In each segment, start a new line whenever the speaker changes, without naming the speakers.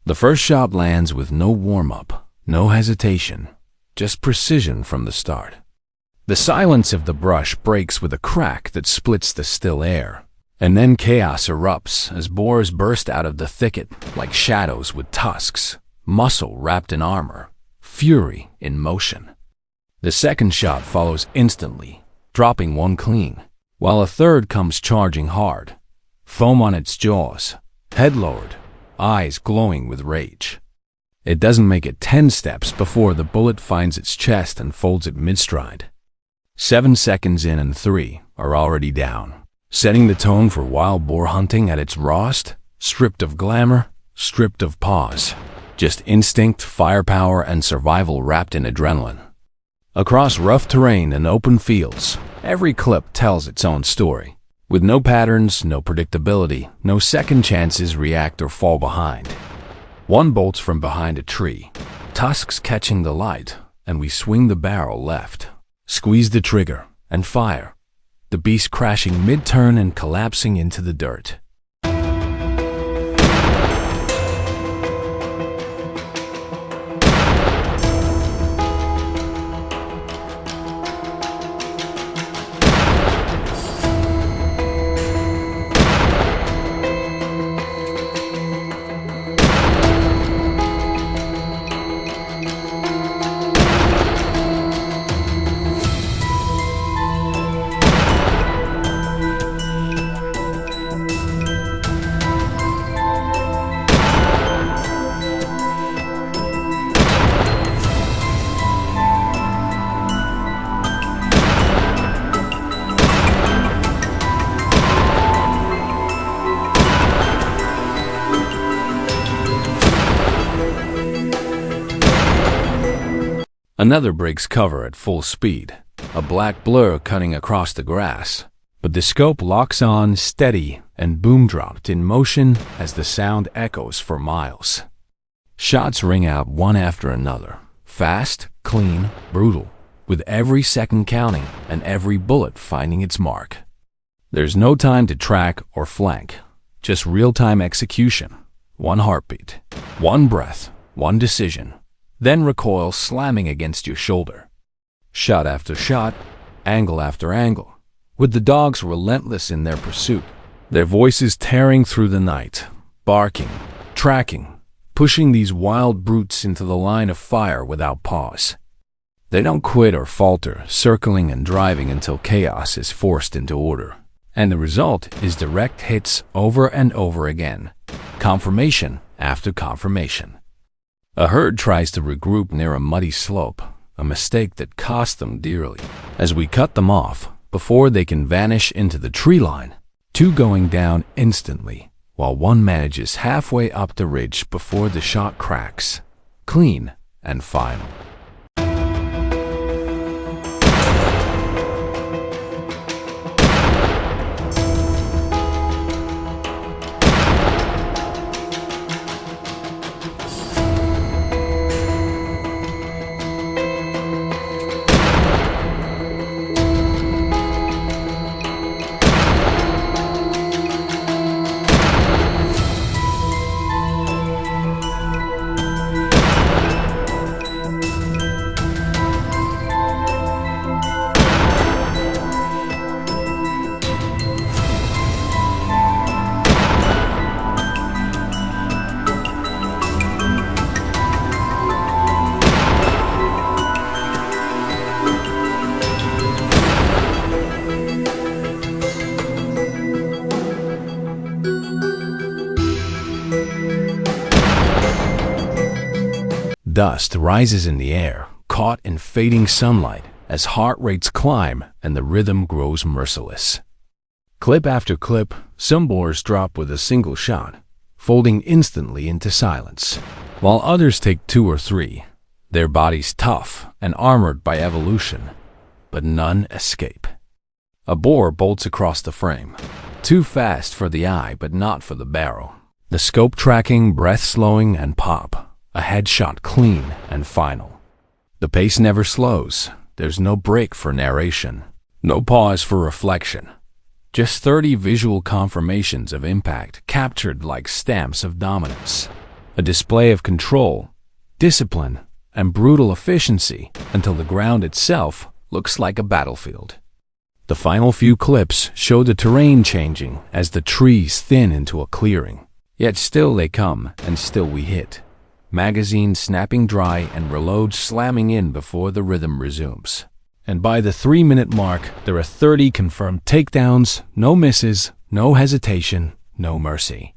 The first shot lands with no warm-up, no hesitation, just precision from the start. The silence of the brush breaks with a crack that splits the still air, and then chaos erupts as boars burst out of the thicket like shadows with tusks, muscle wrapped in armor, fury in motion. The second shot follows instantly, dropping one clean, while a third comes charging hard, foam on its jaws, head lowered, eyes glowing with rage. It doesn't make it 10 steps before the bullet finds its chest and folds it mid-stride. 7 seconds in and 3 are already down, setting the tone for wild boar hunting at its rawest, stripped of glamour, stripped of pause, just instinct, firepower, and survival wrapped in adrenaline. Across rough terrain and open fields, every clip tells its own story, with no patterns, no predictability, no second chances react or fall behind. One bolts from behind a tree, tusks catching the light, and we swing the barrel left, squeeze the trigger, and fire, the beast crashing mid-turn and collapsing into the dirt. Another breaks cover at full speed, a black blur cutting across the grass, but the scope locks on steady and boom-dropped in motion as the sound echoes for miles. Shots ring out one after another, fast, clean, brutal, with every second counting and every bullet finding its mark. There's no time to track or flank, just real-time execution, one heartbeat, one breath, one decision. Then recoil slamming against your shoulder. Shot after shot, angle after angle, with the dogs relentless in their pursuit, their voices tearing through the night, barking, tracking, pushing these wild brutes into the line of fire without pause. They don't quit or falter, circling and driving until chaos is forced into order. And the result is direct hits over and over again, confirmation after confirmation. A herd tries to regroup near a muddy slope, a mistake that cost them dearly, as we cut them off before they can vanish into the tree line, 2 going down instantly, while 1 manages halfway up the ridge before the shot cracks, clean and final. Dust rises in the air, caught in fading sunlight as heart rates climb and the rhythm grows merciless. Clip after clip, some boars drop with a single shot, folding instantly into silence, while others take 2 or 3, their bodies tough and armored by evolution, but none escape. A boar bolts across the frame, too fast for the eye but not for the barrel. The scope tracking, breath slowing, and pop. A headshot clean and final. The pace never slows. There's no break for narration, no pause for reflection. Just 30 visual confirmations of impact captured like stamps of dominance. a display of control, discipline, and brutal efficiency until the ground itself looks like a battlefield. The final few clips show the terrain changing as the trees thin into a clearing. Yet still they come, and still we hit. Magazines snapping dry and reloads slamming in before the rhythm resumes. And by the 3-minute mark, there are 30 confirmed takedowns, no misses, no hesitation, no mercy.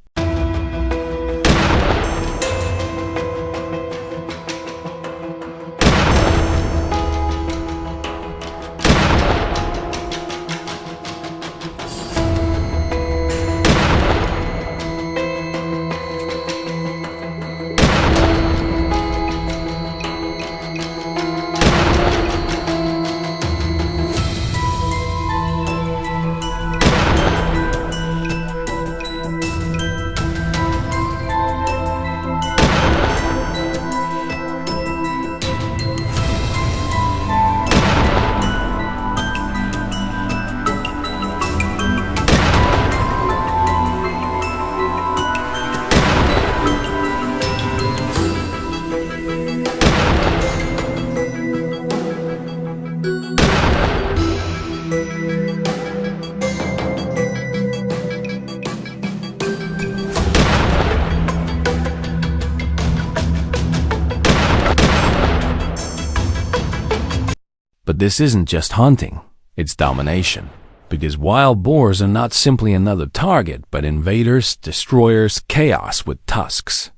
But this isn't just hunting, it's domination. Because wild boars are not simply another target, but invaders, destroyers, chaos with tusks.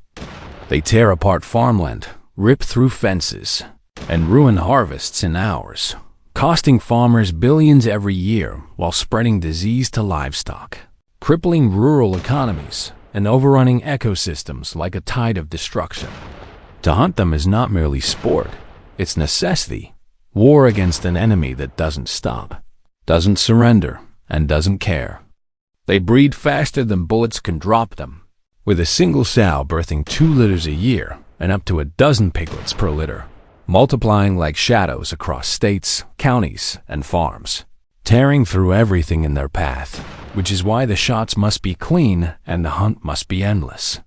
They tear apart farmland, rip through fences, and ruin harvests in hours, costing farmers billions every year while spreading disease to livestock, crippling rural economies, and overrunning ecosystems like a tide of destruction. To hunt them is not merely sport, it's necessity. War against an enemy that doesn't stop, doesn't surrender, and doesn't care. They breed faster than bullets can drop them, with a single sow birthing 2 litters a year and up to a dozen piglets per litter, multiplying like shadows across states, counties, and farms, tearing through everything in their path, which is why the shots must be clean and the hunt must be endless.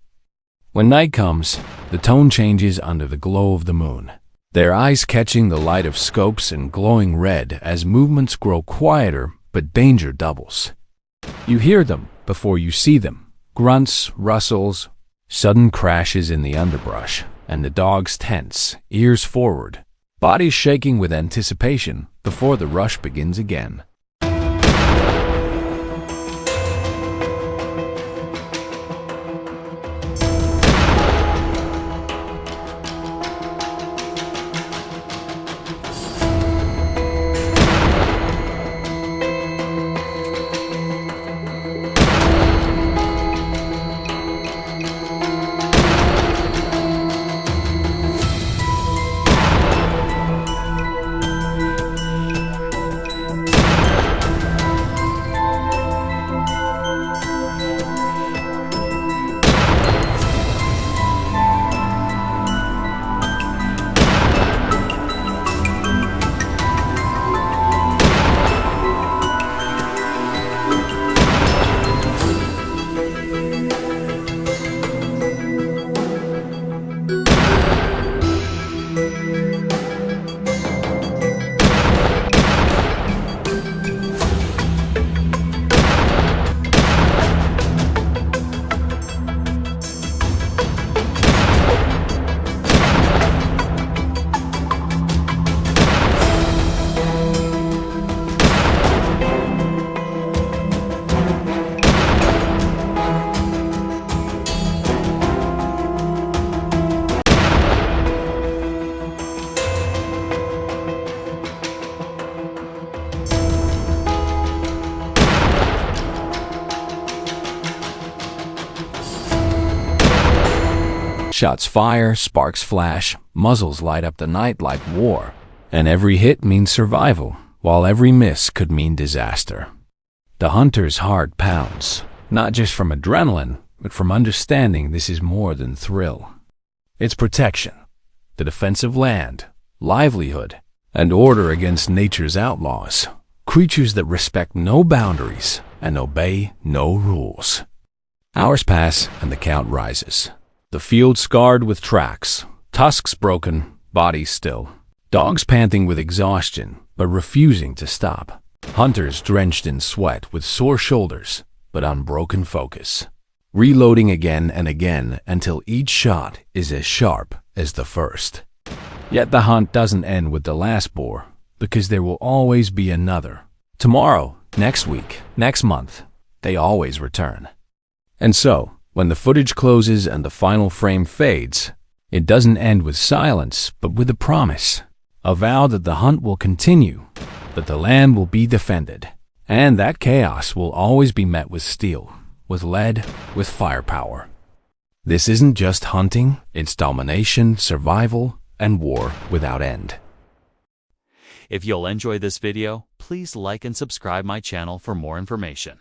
When night comes, the tone changes under the glow of the moon. Their eyes catching the light of scopes and glowing red as movements grow quieter, but danger doubles. You hear them before you see them. Grunts, rustles, sudden crashes in the underbrush, and the dogs tense, ears forward, bodies shaking with anticipation before the rush begins again. Shots fire, sparks flash, muzzles light up the night like war, and every hit means survival, while every miss could mean disaster. The hunter's heart pounds, not just from adrenaline, but from understanding this is more than thrill. It's protection, the defense of land, livelihood, and order against nature's outlaws, creatures that respect no boundaries and obey no rules. Hours pass and the count rises. The field scarred with tracks, tusks broken, bodies still. Dogs panting with exhaustion, but refusing to stop. Hunters drenched in sweat with sore shoulders, but unbroken focus. Reloading again and again until each shot is as sharp as the first. Yet the hunt doesn't end with the last boar, because there will always be another. Tomorrow, next week, next month, they always return. And so, when the footage closes and the final frame fades, it doesn't end with silence, but with a promise. A vow that the hunt will continue, that the land will be defended, and that chaos will always be met with steel, with lead, with firepower. This isn't just hunting, it's domination, survival, and war without end.
If you'll enjoy this video, please like and subscribe my channel for more information.